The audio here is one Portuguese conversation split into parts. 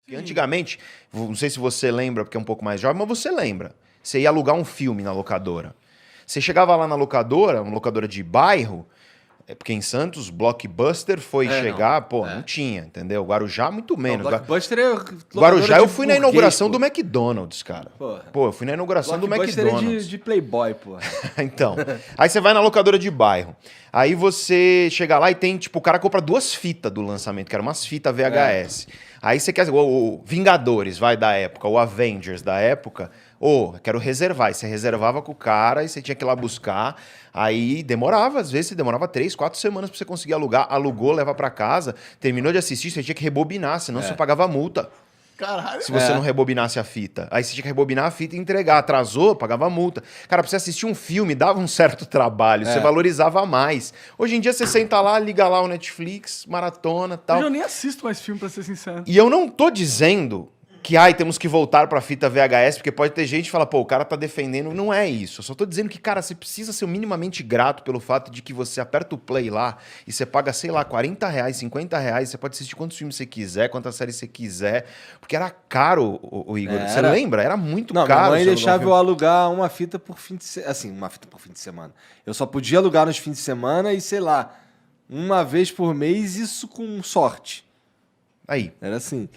Sim. Antigamente, não sei se você lembra, porque é um pouco mais jovem, mas você lembra. Você ia alugar um filme na locadora. Você chegava lá na locadora, uma locadora de bairro, porque em Santos, Blockbuster foi chegar, não tinha, entendeu? Guarujá, muito menos. Não, Blockbuster é Guarujá, eu fui na burguês, inauguração pô. do McDonald's, cara. Porra. Pô, eu fui na inauguração do Blockbuster McDonald's. é de Playboy, pô. Então, aí você vai na locadora de bairro. Aí você chega lá e tem, tipo, o cara compra 2 fitas do lançamento, que eram umas fitas VHS. Aí você quer, o Vingadores, da época, o Avengers da época, quero reservar. Aí você reservava com o cara e você tinha que ir lá buscar. Aí demorava, às vezes, 3, 4 semanas pra você conseguir alugar. Alugou, leva pra casa, terminou de assistir, você tinha que rebobinar, senão você pagava multa. Caralho. Se você não rebobinasse a fita. Aí você tinha que rebobinar a fita e entregar. Atrasou, pagava multa. Cara, pra você assistir um filme, dava um certo trabalho. Você valorizava mais. Hoje em dia, você senta lá, liga lá o Netflix, maratona e tal. Eu nem assisto mais filme, pra ser sincero. E eu não tô dizendo que temos que voltar pra fita VHS, porque pode ter gente que fala, o cara tá defendendo. Não é isso. Eu só tô dizendo que, cara, você precisa ser minimamente grato pelo fato de que você aperta o play lá e você paga, sei lá, R$40, R$50, você pode assistir quantos filmes você quiser, quantas séries você quiser, porque era caro, o Igor. Você lembra? Era muito caro. Minha mãe deixava eu alugar uma fita por fim de semana. Assim, uma fita por fim de semana. Eu só podia alugar nos fins de semana e, sei lá, uma vez por mês, isso com sorte. Aí. Era assim.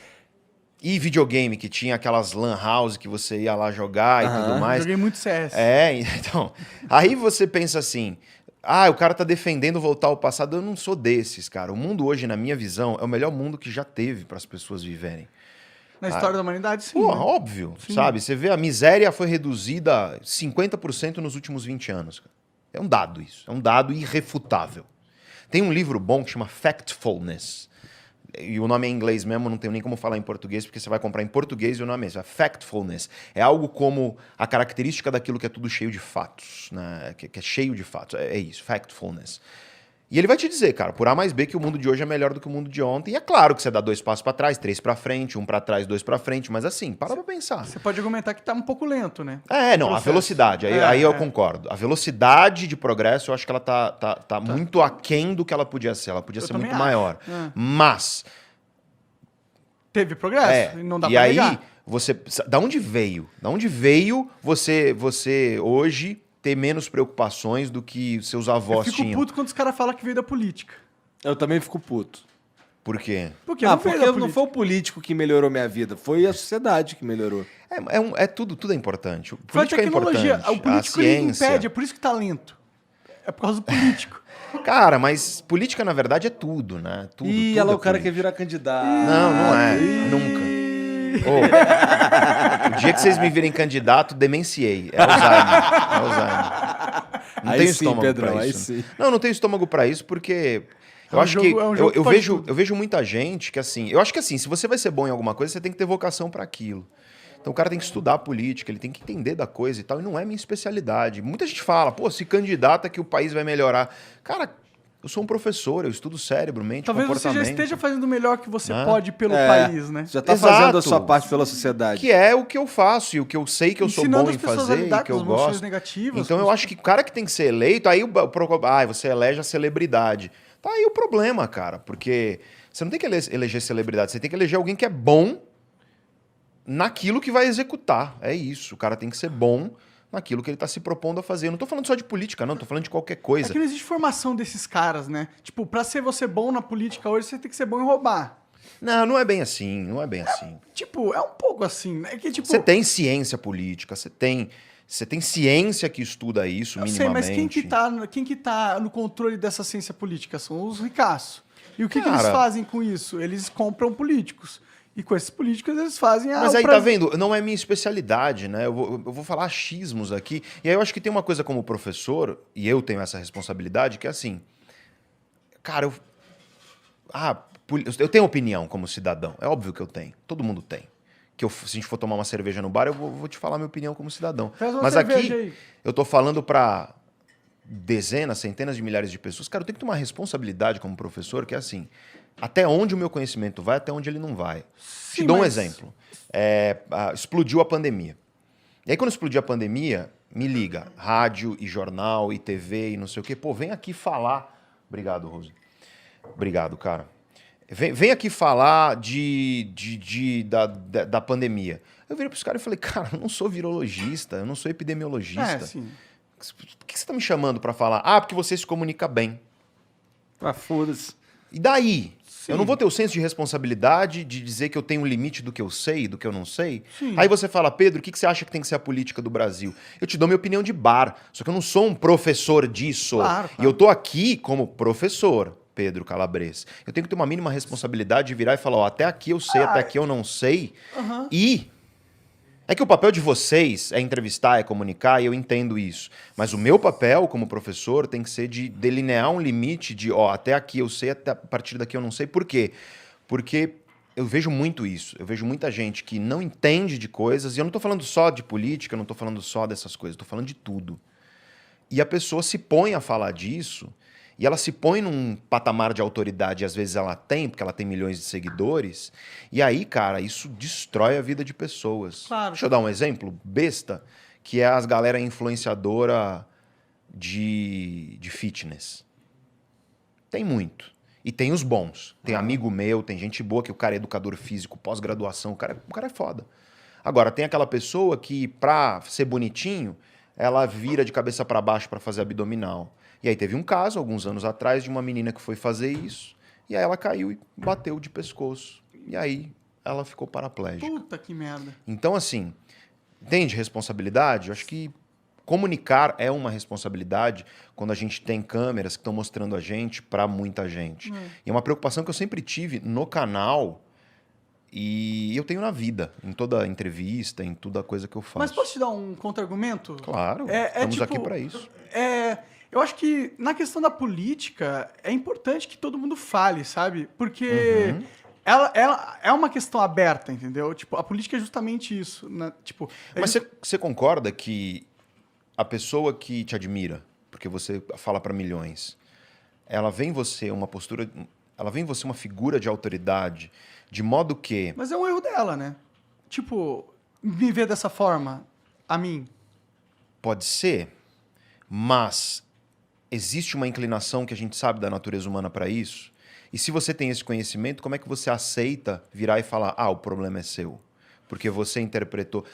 E videogame, que tinha aquelas lan house que você ia lá jogar e tudo mais. Joguei muito CS. Então. Aí você pensa assim, o cara tá defendendo voltar ao passado. Eu não sou desses, cara. O mundo hoje, na minha visão, é o melhor mundo que já teve para as pessoas viverem. Na história da humanidade, sim. Pô, né? óbvio, Sim. sabe? Você vê, a miséria foi reduzida 50% nos últimos 20 anos. É um dado isso. É um dado irrefutável. Tem um livro bom que chama Factfulness. E o nome é em inglês mesmo, não tenho nem como falar em português, porque você vai comprar em português e o nome é esse. Factfulness. É algo como a característica daquilo que é tudo cheio de fatos, né? Que é cheio de fatos. É isso, factfulness. E ele vai te dizer, cara, por A mais B, que o mundo de hoje é melhor do que o mundo de ontem. E é claro que você dá 2 passos para trás, 3 para frente, 1 para trás, 2 para frente, mas assim, para pra pensar. Você pode argumentar que tá um pouco lento, né? A velocidade, aí eu concordo. A velocidade de progresso, eu acho que ela tá muito aquém do que ela podia ser. Ela podia ser muito maior. Mas... Teve progresso, e não dá e pra aí, negar. da onde veio? Da onde veio você hoje ter menos preocupações do que seus avós Eu fico tinham? puto quando os caras falam que veio da política. Eu também fico puto. Por quê? Porque não veio da porque política. não foi o político que melhorou minha vida, foi a sociedade que melhorou. Tudo é importante. Foi a Política é tecnologia. importante. O político a ele ciência. impede, é por isso que tá lento. É por causa do político. Cara, mas política, na verdade, é tudo, né? Tudo, Ih, tudo olha lá, é o cara quer política. virar candidato. Não é. Nunca. O dia que vocês me virem candidato, demenciei. É Alzheimer. Não Aí tenho sim, estômago Pedrão, pra aí isso. sim. Não tenho estômago pra isso porque... Eu É um acho jogo- que é um jogo que eu pode vejo, tudo. eu vejo muita gente que assim... Eu acho que assim, se você vai ser bom em alguma coisa, você tem que ter vocação pra aquilo. Então o cara tem que estudar a política, ele tem que entender da coisa e tal, e não é minha especialidade. Muita gente fala, se candidata que o país vai melhorar. Cara, eu sou um professor, eu estudo cérebro, mente, Talvez você comportamento. já esteja fazendo o melhor que você Né? pode pelo país, né? Já tá Exato. fazendo a sua parte pela sociedade. Que é o que eu faço e o que eu sei que eu sou Ensinando bom as em pessoas a fazer lidar e que com eu as emoções gosto. negativas, Então com eu os- acho que o cara que tem que ser eleito, aí você elege a celebridade. Tá aí o problema, cara, porque você não tem que eleger celebridade, você tem que eleger alguém que é bom naquilo que vai executar. É isso, o cara tem que ser bom naquilo que ele tá se propondo a fazer. Eu não tô falando só de política, não, tô falando de qualquer É coisa. que não existe formação desses caras, né? Tipo, pra ser você bom na política hoje, você tem que ser bom em roubar. Não é bem assim, não é bem assim. Tipo, é um pouco assim, né? É que, tipo, Você tem ciência política, você tem ciência que estuda isso eu sei, minimamente. mas quem que tá no controle dessa ciência política? São os ricaços. E o que eles Cara. fazem com isso? Eles compram políticos. E com esses políticos eles fazem Mas o aí, tá Brasil- vendo? Não é minha especialidade, né? Eu vou falar achismos aqui. E aí eu acho que tem uma coisa como professor, e eu tenho essa responsabilidade, que é assim... Cara, eu tenho opinião como cidadão. É óbvio que eu tenho. Todo mundo tem. Se a gente for tomar uma cerveja no bar, eu vou te falar minha opinião como cidadão. Traz uma Mas cerveja aqui, aí. eu tô falando para dezenas, centenas de milhares de pessoas. Cara, eu tenho que ter uma responsabilidade como professor, que é assim... Até onde o meu conhecimento vai, até onde ele não vai. Sim, Te dou um mas- exemplo. Explodiu a pandemia. E aí, quando explodiu a pandemia, me liga. Rádio e jornal e TV e não sei o quê. Pô, vem aqui falar. Obrigado, Rose. Obrigado, cara. Vem aqui falar da pandemia. Eu virei pros caras e falei, cara, eu não sou virologista, eu não sou epidemiologista. sim. Por que você tá me chamando para falar? Ah, porque você se comunica bem. Ah, foda-se. E daí? Sim. Eu não vou ter o senso de responsabilidade de dizer que eu tenho um limite do que eu sei e do que eu não sei? Sim. Aí você fala, Pedro, o que você acha que tem que ser a política do Brasil? Eu te dou minha opinião de bar, só que eu não sou um professor disso. Claro. E eu tô aqui como professor, Pedro Calabres. Eu tenho que ter uma mínima responsabilidade de virar e falar, ó, até aqui eu sei, até aqui eu não sei. E é que o papel de vocês é entrevistar, é comunicar, e eu entendo isso. Mas o meu papel como professor tem que ser de delinear um limite de, ó, até aqui eu sei, até a partir daqui eu não sei. Por quê? Porque eu vejo muito isso. Eu vejo muita gente que não entende de coisas, e eu não estou falando só de política, eu não estou falando só dessas coisas, estou falando de tudo. E a pessoa se põe a falar disso, e ela se põe num patamar de autoridade, e às vezes ela tem, porque ela tem milhões de seguidores, e aí, cara, isso destrói a vida de pessoas. Claro. Deixa eu dar um exemplo besta, que é as galera influenciadora de fitness. Tem muito. E tem os bons. Tem amigo meu, tem gente boa, que o cara é educador físico, pós-graduação, o cara é foda. Agora, tem aquela pessoa que, pra ser bonitinho, ela vira de cabeça para baixo para fazer abdominal. E aí teve um caso, alguns anos atrás, de uma menina que foi fazer isso, e aí ela caiu e bateu de pescoço. E aí ela ficou paraplégica. Puta que merda. Então, assim, entende responsabilidade? Eu acho que comunicar é uma responsabilidade quando a gente tem câmeras que estão mostrando a gente para muita gente. E é uma preocupação que eu sempre tive no canal e eu tenho na vida, em toda entrevista, em toda coisa que eu faço. Mas posso te dar um contra-argumento? Claro, estamos aqui para isso. Eu acho que na questão da política é importante que todo mundo fale, sabe? Porque ela é uma questão aberta, entendeu? Tipo, a política é justamente isso. Né? Tipo, Mas você concorda que a pessoa que te admira, porque você fala para milhões, ela vê em você uma postura, ela vê em você uma figura de autoridade, de modo que... Mas é um erro dela, né? Tipo, me ver dessa forma, a mim. Pode ser, mas existe uma inclinação que a gente sabe da natureza humana para isso. E se você tem esse conhecimento, como é que você aceita virar e falar, o problema é seu? Porque você interpretou...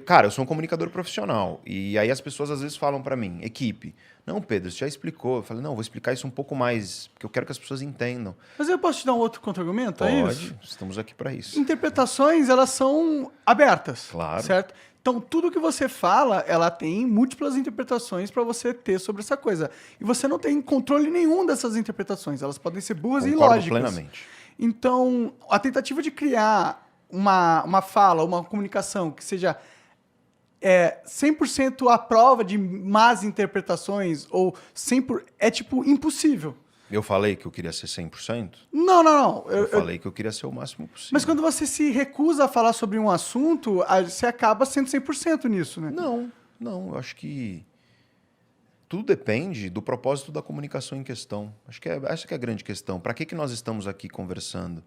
Cara, eu sou um comunicador profissional. E aí as pessoas às vezes falam para mim, equipe, não, Pedro, você já explicou. Eu falei, não, vou explicar isso um pouco mais, porque eu quero que as pessoas entendam. Mas eu posso te dar um outro contra-argumento? É isso? Pode, estamos aqui para isso. Interpretações, elas são abertas. Claro. Certo? Então, tudo que você fala, ela tem múltiplas interpretações para você ter sobre essa coisa. E você não tem controle nenhum dessas interpretações. Elas podem ser burras e Concordo ilógicas. plenamente. Então, a tentativa de criar uma fala, uma comunicação que seja 100% à prova de más interpretações ou 100%, é, tipo, impossível. Eu falei que eu queria ser 100%? Não. Eu falei que eu queria ser o máximo possível. Mas quando você se recusa a falar sobre um assunto, você acaba sendo 100% nisso, né? Não. Eu acho que tudo depende do propósito da comunicação em questão. Acho que essa que é a grande questão. Para que nós estamos aqui conversando?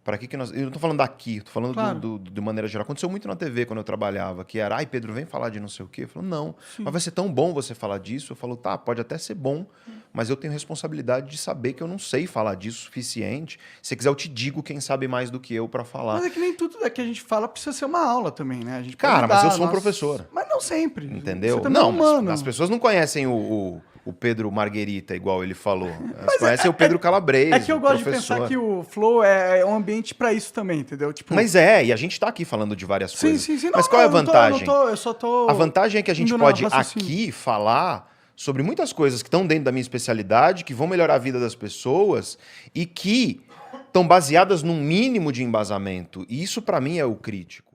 Para que nós... Eu não estou falando daqui, estou falando Claro. de maneira geral. Aconteceu muito na TV quando eu trabalhava, que era, Pedro, vem falar de não sei o quê. Eu falo, não, mas vai ser tão bom você falar disso. Eu falo, tá, pode até ser bom, mas eu tenho responsabilidade de saber que eu não sei falar disso o suficiente. Se quiser, eu te digo quem sabe mais do que eu para falar. Mas é que nem tudo que a gente fala precisa ser uma aula também, né? A gente pode Cara, mas dar eu sou um professor. Mas não sempre. Entendeu? Você também é humano. Mas as pessoas não conhecem o Pedro Marguerita, igual ele falou. Elas conhecem o Pedro Calabres. É que eu gosto professor. de pensar que o Flow é um ambiente pra isso também, entendeu? Tipo, Mas e a gente tá aqui falando de várias coisas. sim. Mas qual é a vantagem? Eu só tô... A vantagem é que a gente indo no pode raciocínio. aqui falar sobre muitas coisas que estão dentro da minha especialidade, que vão melhorar a vida das pessoas e que estão baseadas num mínimo de embasamento. E isso, para mim, é o crítico.